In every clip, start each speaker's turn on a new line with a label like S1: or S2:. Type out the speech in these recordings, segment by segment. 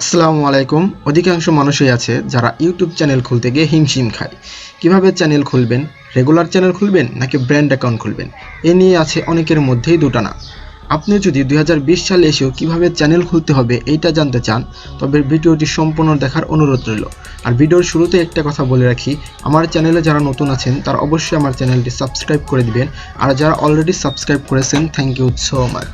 S1: আসসালামু আলাইকুম। অধিকাংশ মানুষই আছে যারা ইউটিউব চ্যানেল খুলতে গিয়ে হিমশিম খায়। কিভাবে চ্যানেল খুলবেন, রেগুলার চ্যানেল খুলবেন নাকি ব্র্যান্ড অ্যাকাউন্ট খুলবেন, এ নিয়ে আছে অনেকের মধ্যেই দুটানা। আপনি যদি 2020 সালে এসেও কিভাবে চ্যানেল খুলতে হবে এইটা জানতে চান, তবে ভিডিওটি সম্পূর্ণ দেখার অনুরোধ রইল। আর ভিডিওর শুরুতে একটা কথা বলে রাখি, আমার চ্যানেলে যারা নতুন আছেন তারা অবশ্যই আমার চ্যানেলটি সাবস্ক্রাইব করে দিবেন, আর যারা অলরেডি সাবস্ক্রাইব করেছেন থ্যাংক ইউ সো মাচ।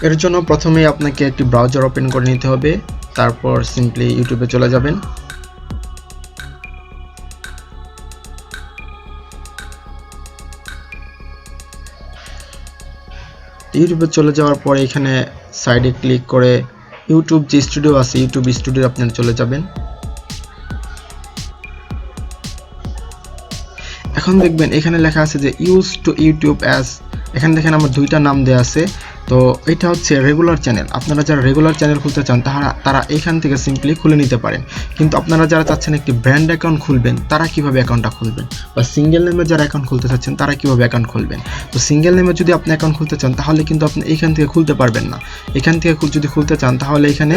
S1: এর জন্য প্রথমেই আপনাকে একটি ব্রাউজার ওপেন করে নিতে হবে, তারপর সিম্পলি ইউটিউবে চলে যাবেন। ইউটিউবে চলে যাওয়ার পরে এখানে সাইডে ক্লিক করে ইউটিউব যে স্টুডিও আছে ইউটিউব স্টুডিও আপনারা চলে যাবেন। এখন দেখবেন এখানে লেখা আছে যে ইউজ টু ইউটিউব অ্যাজ। এখানে দেখেন আমার দুইটা নাম দেওয়া আছে। তো এটা হচ্ছে রেগুলার চ্যানেল। আপনারা যারা রেগুলার চ্যানেল খুলতে চান তারা এখান থেকে সিম্পলি খুলে নিতে পারেন। কিন্তু আপনারা যারা চাচ্ছেন একটি ব্র্যান্ড অ্যাকাউন্ট খুলবেন তারা কিভাবে অ্যাকাউন্টটা খুলবেন, বা সিঙ্গেল নেমে যারা অ্যাকাউন্ট খুলতে চাচ্ছেন তারা কিভাবে অ্যাকাউন্ট খুলবেন। তো সিঙ্গেল নেমে যদি আপনি অ্যাকাউন্ট খুলতে চান তাহলে কিন্তু আপনি এখান থেকে খুলতে পারবেন না। এখান থেকে যদি খুলতে চান তাহলে এখানে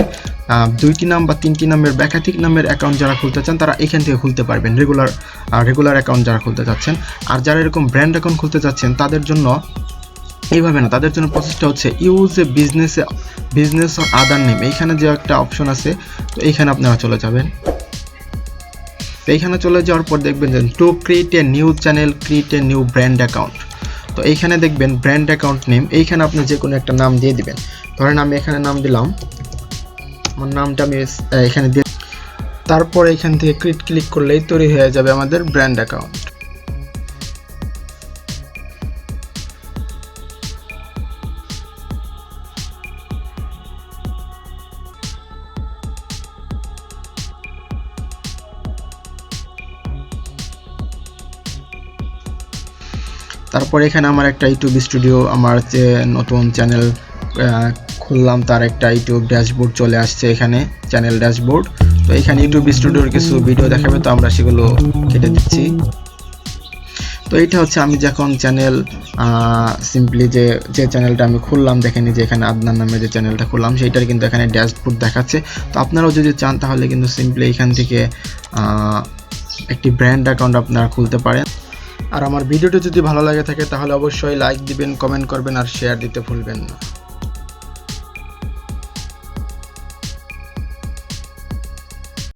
S1: দুইটি নাম বা তিনটি নামের বা একাধিক নামের অ্যাকাউন্ট যারা খুলতে চান তারা এখান থেকে খুলতে পারবেন, রেগুলার অ্যাকাউন্ট যারা খুলতে চাচ্ছেন। আর যারা এরকম ব্র্যান্ড অ্যাকাউন্ট খুলতে চাচ্ছেন তাদের জন্য এইভাবে না, তাদের জন্য প্রসেসটা হচ্ছে use a business or other name. এইখানে যে একটা অপশন আছে, তো এইখানে আপনারা চলে যাবেন। তো এইখানে চলে যাওয়ার পর দেখবেন যে to create a new channel, create a new brand account. তো এইখানে দেখবেন ব্র্যান্ড অ্যাকাউন্ট নেম, এইখানে আপনি যে কোনো একটা নাম দিয়ে দিবেন। ধরেন আমি এখানে নাম দিলাম, আমার নামটা আমি এখানে দিয়ে, তারপর এখান থেকে ক্লিক করলেই তৈরি হয়ে যাবে আমাদের ব্র্যান্ড অ্যাকাউন্ট। তারপর এখানে আমার একটা ইউটিউব স্টুডিও, আমার যে নতুন চ্যানেল খুললাম তার একটা ইউটিউব ড্যাশবোর্ড চলে আসছে, এখানে চ্যানেল ড্যাশবোর্ড। তো এখানে ইউটিউব স্টুডিওর কিছু ভিডিও দেখাবে, তো আমরা সেগুলো কেটে দিচ্ছি। তো এইটা হচ্ছে আমি যখন চ্যানেল সিম্পলি যে চ্যানেলটা আমি খুললাম, দেখেনি যে এখানে আদনান নামে যে চ্যানেলটা খুললাম সেইটার কিন্তু এখানে ড্যাশবোর্ড দেখাচ্ছে। তো আপনারাও যদি চান তাহলে কিন্তু সিম্পলি এখান থেকে একটি ব্র্যান্ড অ্যাকাউন্ট আপনারা খুলতে পারেন। আর আমার ভিডিওটি যদি ভালো লাগে থাকে তাহলে অবশ্যই লাইক দিবেন, কমেন্ট করবেন আর শেয়ার দিতে ভুলবেন না।